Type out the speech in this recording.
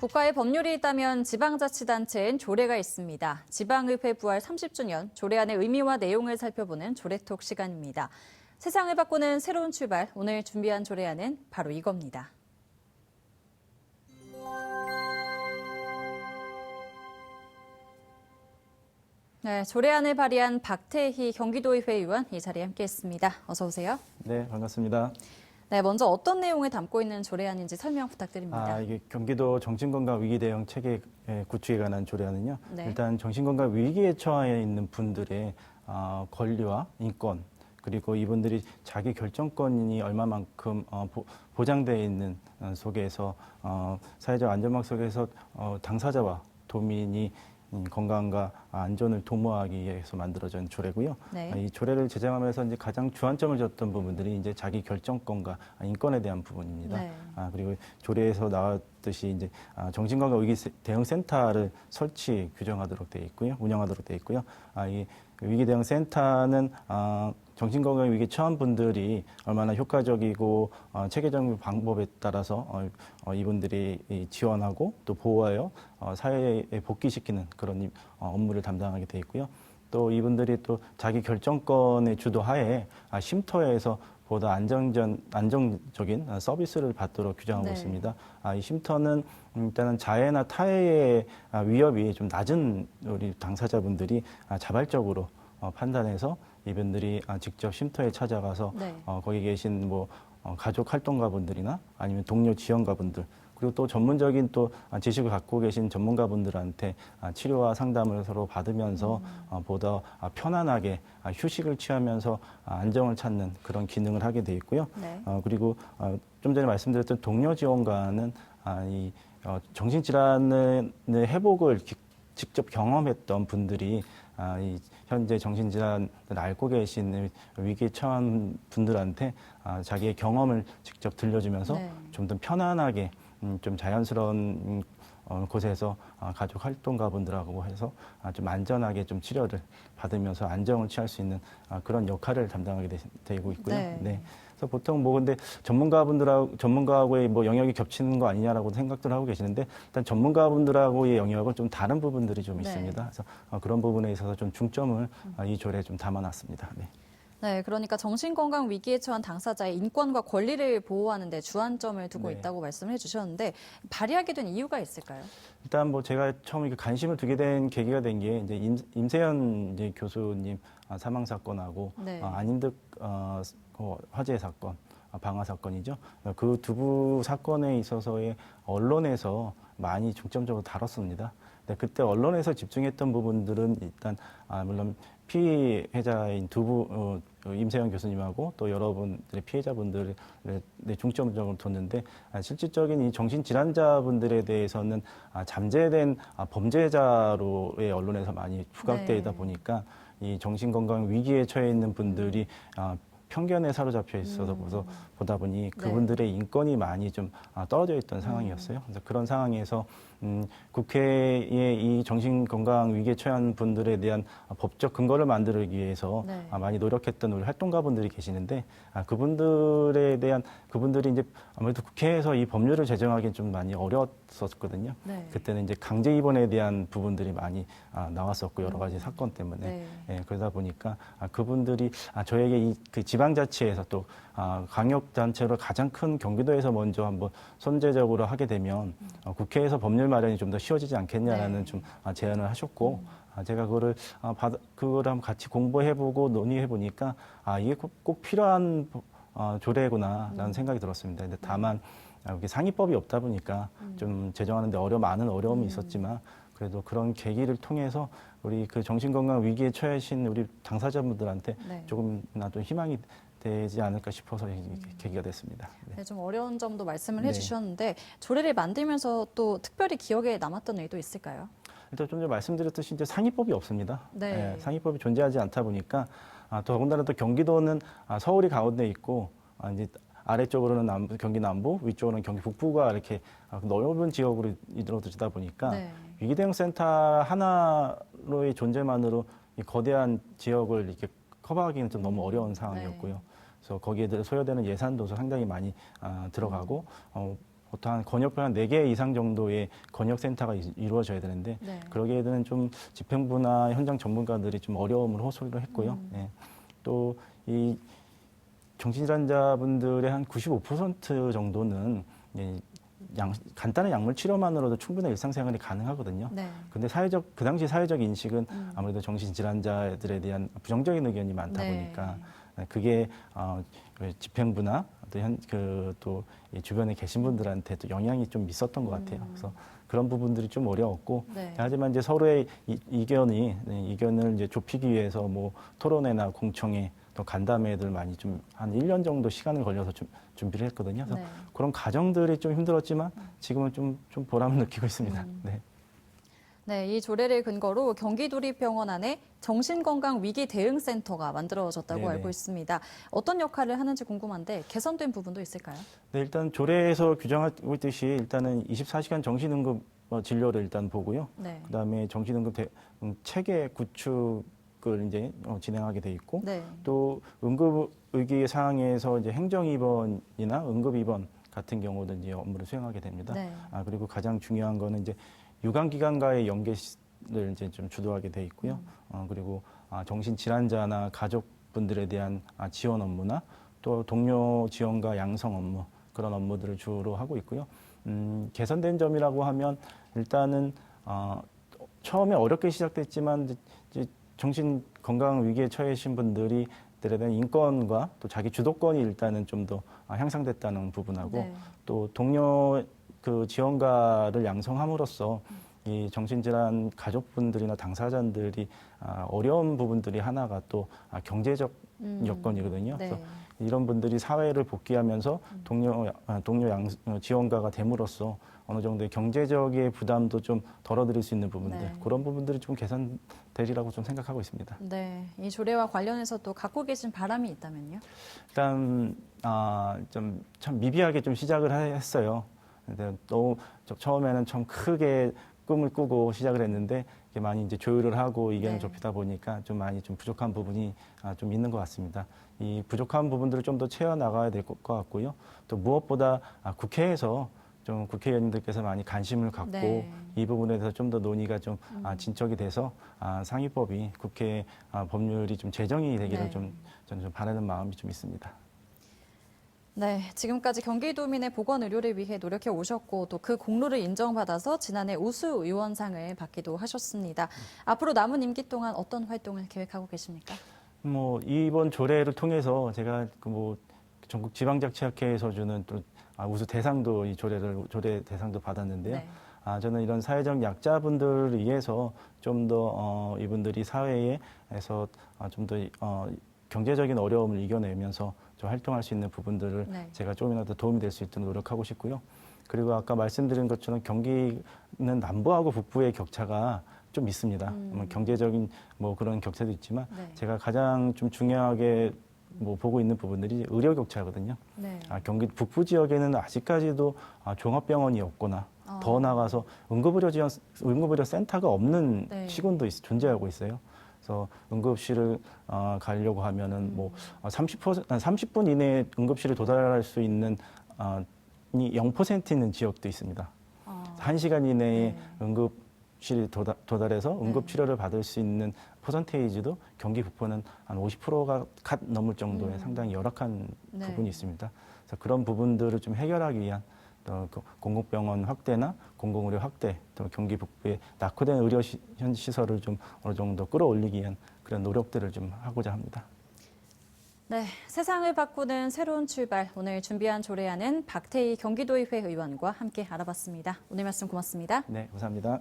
국가의 법률이 있다면 지방자치단체엔 조례가 있습니다. 지방의회 부활 30주년 조례안의 의미와 내용을 살펴보는 조례톡 시간입니다. 세상을 바꾸는 새로운 출발, 오늘 준비한 조례안은 바로 이겁니다. 네, 조례안을 발의한 박태희 경기도의회 의원 이 자리에 함께했습니다. 어서 오세요. 네, 반갑습니다. 네, 먼저 어떤 내용을 담고 있는 조례안인지 설명 부탁드립니다. 이게 경기도 정신건강 위기 대응 체계 구축에 관한 조례안은요. 네. 일단 정신건강 위기에 처해 있는 분들의 권리와 인권, 그리고 이분들이 자기 결정권이 얼마만큼 보장되어 있는 속에서 사회적 안전망 속에서 당사자와 도민이 건강과 안전을 도모하기 위해서 만들어진 조례고요. 네. 이 조례를 제정하면서 이제 가장 주안점을 줬던 부분들이 이제 자기 결정권과 인권에 대한 부분입니다. 네. 그리고 조례에서 나왔듯이 이제 정신건강 위기 대응 센터를 설치 규정하도록 되어 있고요, 운영하도록 되어 있고요. 이 위기 대응 센터는 정신건강 위기 처한 분들이 얼마나 효과적이고 체계적인 방법에 따라서 이분들이 지원하고 또 보호하여 사회에 복귀시키는 그런 업무를 담당하게 돼 있고요. 또 이분들이 또 자기 결정권의 주도하에 쉼터에서 보다 안정적인 서비스를 받도록 규정하고 네. 있습니다. 이 쉼터는 일단은 자해나 타해의 위협이 좀 낮은 우리 당사자분들이 자발적으로 판단해서 이분들이 직접 쉼터에 찾아가서 네. 거기 계신 가족 활동가분들이나 아니면 동료 지원가분들, 그리고 또 전문적인 또 지식을 갖고 계신 전문가분들한테 치료와 상담을 서로 받으면서 보다 편안하게 휴식을 취하면서 안정을 찾는 그런 기능을 하게 돼 있고요. 네. 그리고 좀 전에 말씀드렸던 동료 지원가는 이 정신질환의 회복을 직접 경험했던 분들이 이 현재 정신질환을 앓고 계신 위기에 처한 분들한테 자기의 경험을 직접 들려주면서 네. 좀 더 편안하게 좀 자연스러운 곳에서 가족 활동가분들하고 해서 좀 안전하게 좀 치료를 받으면서 안정을 취할 수 있는 그런 역할을 담당하게 되고 있고요. 네. 그래서 보통 근데 전문가하고의 영역이 겹치는 거 아니냐라고 생각들 하고 계시는데, 일단 전문가분들하고의 영역은 좀 다른 부분들이 좀 네. 있습니다. 그래서 그런 부분에 있어서 좀 중점을 이 조례에 좀 담아놨습니다. 네. 네, 그러니까 정신건강 위기에 처한 당사자의 인권과 권리를 보호하는 데 주안점을 두고 네. 있다고 말씀을 해주셨는데 발의하게 된 이유가 있을까요? 일단 제가 처음 이렇게 관심을 두게 된 계기가 된 게 이제 임세연 이제 교수님 사망 사건하고 네. 안인득 화재 사건, 방화 사건이죠. 그 두 사건에 있어서의 언론에서 많이 중점적으로 다뤘습니다. 근데 그때 언론에서 집중했던 부분들은 일단 물론 피해자인 임세영 교수님하고 또 여러분들의 피해자분들의 중점적으로 뒀는데, 실질적인 이 정신질환자분들에 대해서는 잠재된 범죄자로의 언론에서 많이 부각되다 네. 보니까 이 정신건강 위기에 처해 있는 분들이 편견에 사로잡혀 있어서 보다 보니 그분들의 인권이 많이 좀 떨어져 있던 상황이었어요. 그래서 그런 상황에서 국회에 이 정신건강 위기에 처한 분들에 대한 법적 근거를 만들기 위해서 네. 많이 노력했던 우리 활동가분들이 계시는데, 그분들이 이제 아무래도 국회에서 이 법률을 제정하기는 좀 많이 어려웠었거든요. 네. 그때는 이제 강제 입원에 대한 부분들이 많이 나왔었고, 여러 가지 사건 때문에. 네. 예, 그러다 보니까 그분들이 저에게 그 지방자치에서 또 광역단체로 가장 큰 경기도에서 먼저 한번 선제적으로 하게 되면 국회에서 법률 마련이 좀 더 쉬워지지 않겠냐라는 네. 좀 제안을 하셨고, 제가 그거를 한번 같이 공부해보고 논의해보니까 이게 꼭 필요한 조례구나라는 생각이 들었습니다. 근데 다만 이게 상위법이 없다 보니까 좀 제정하는데 많은 어려움이 있었지만, 그래도 그런 계기를 통해서 우리 그 정신건강 위기에 처하신 우리 당사자분들한테 네. 조금이라도 희망이 되지 않을까 싶어서 계기가 됐습니다. 네. 네, 좀 어려운 점도 말씀을 네. 해주셨는데 조례를 만들면서 또 특별히 기억에 남았던 일도 있을까요? 일단 좀 전에 말씀드렸듯이 이제 상위법이 없습니다. 네. 상위법이 존재하지 않다 보니까 더군다나 또 경기도는 서울이 가운데 있고 이제 아래쪽으로는 경기 남부, 위쪽으로는 경기 북부가 이렇게 넓은 지역으로 이루어지다 보니까 네. 위기대응센터 하나로의 존재만으로 이 거대한 지역을 이렇게 커버하기는 좀 너무 어려운 상황이었고요. 그래서 거기에 소요되는 예산도 상당히 많이 들어가고 보통 한 권역별 한 4개 이상 정도의 권역센터가 이루어져야 되는데 네. 그러기에 되는 좀 집행부나 현장 전문가들이 좀 어려움을 호소를 했고요. 예. 또 이 정신질환자분들의 한 95% 정도는 간단한 약물 치료만으로도 충분히 일상생활이 가능하거든요. 네. 근데 그 당시 사회적 인식은 아무래도 정신질환자들에 대한 부정적인 의견이 많다 네. 보니까 그게 집행부나 또 주변에 계신 분들한테 또 영향이 좀 있었던 것 같아요. 그래서 그런 부분들이 좀 어려웠고 네. 하지만 이제 서로의 이견을 이제 좁히기 위해서 뭐 토론회나 공청회 또 간담회들 많이 좀 한 1년 정도 시간을 걸려서 좀 준비를 했거든요. 그래서 네. 그런 과정들이 좀 힘들었지만 지금은 좀 보람을 느끼고 있습니다. 네. 네, 이 조례를 근거로 경기도립병원 안에 정신건강위기대응센터가 만들어졌다고 네네. 알고 있습니다. 어떤 역할을 하는지 궁금한데 개선된 부분도 있을까요? 네, 일단 조례에서 규정하고 있듯이 일단은 24시간 정신응급 진료를 일단 보고요. 네. 그다음에 정신응급 체계 구축을 이제 진행하게 돼 있고 네. 또 응급위기 상황에서 이제 행정입원이나 응급입원 같은 경우도 이제 업무를 수행하게 됩니다. 네. 그리고 가장 중요한 거는 이제 유관기관과의 연계를 이제 좀 주도하게 돼 있고요. 그리고 정신질환자나 가족분들에 대한 지원 업무나 또 동료 지원과 양성 업무 그런 업무들을 주로 하고 있고요. 개선된 점이라고 하면 일단은 처음에 어렵게 시작됐지만 이제 정신 건강 위기에 처해신 분들에 대한 인권과 또 자기 주도권이 일단은 좀 더 향상됐다는 부분하고 네. 또 동료 지원가를 양성함으로써 이 정신질환 가족분들이나 당사자들이 어려운 부분들이 하나가 또 경제적 여건이거든요. 네. 그래서 이런 분들이 사회를 복귀하면서 동료 지원가가 됨으로써 어느 정도의 경제적인 부담도 좀 덜어드릴 수 있는 부분들 네. 그런 부분들이 좀 개선되리라고 좀 생각하고 있습니다. 네, 이 조례와 관련해서 또 갖고 계신 바람이 있다면요? 일단 좀 참 미비하게 좀 시작을 했어요. 근데 너무 처음에는 좀 크게 꿈을 꾸고 시작을 했는데 이게 많이 이제 조율을 하고 이견을 네. 좁히다 보니까 좀 많이 좀 부족한 부분이 좀 있는 것 같습니다. 이 부족한 부분들을 좀 더 채워 나가야 될 것 같고요. 또 무엇보다 국회에서 좀 국회의원님들께서 많이 관심을 갖고 네. 이 부분에 대해서 좀 더 논의가 좀 진척이 돼서 상위법이 국회 법률이 좀 제정이 되기를 네. 저는 좀 바라는 마음이 좀 있습니다. 네, 지금까지 경기도민의 보건 의료를 위해 노력해 오셨고 또 그 공로를 인정받아서 지난해 우수 의원상을 받기도 하셨습니다. 앞으로 남은 임기 동안 어떤 활동을 계획하고 계십니까? 뭐 이번 조례를 통해서 제가 전국 지방자치학회에서 주는 또 우수 대상도 조례 대상도 받았는데요. 네. 저는 이런 사회적 약자분들을 위해서 좀 더 이분들이 사회에서 좀 더 경제적인 어려움을 이겨내면서 좀 활동할 수 있는 부분들을 네. 제가 조금이라도 도움이 될 수 있도록 노력하고 싶고요. 그리고 아까 말씀드린 것처럼 경기는 남부하고 북부의 격차가 좀 있습니다. 경제적인 그런 격차도 있지만 네. 제가 가장 좀 중요하게 보고 있는 부분들이 의료 격차거든요. 네. 경기 북부 지역에는 아직까지도 종합병원이 없거나 더 나아가서 응급의료 센터가 없는 네. 시군도 존재하고 있어요. 그래서 응급실을 가려고 하면은 30분 이내에 응급실에 도달할 수 있는 이 0% 있는 지역도 있습니다. 1시간 이내에 네. 응급실이 도달해서 응급치료를 받을 수 있는 퍼센테이지도 경기 북부는 한 50%가 갓 넘을 정도의 상당히 열악한 네. 부분이 있습니다. 그래서 그런 부분들을 좀 해결하기 위한 공공병원 확대나 공공의료 확대, 또 경기 북부의 낙후된 의료 시설을 좀 어느 정도 끌어올리기 위한 그런 노력들을 좀 하고자 합니다. 네, 세상을 바꾸는 새로운 출발. 오늘 준비한 조례안은 박태희 경기도의회 의원과 함께 알아봤습니다. 오늘 말씀 고맙습니다. 네, 감사합니다.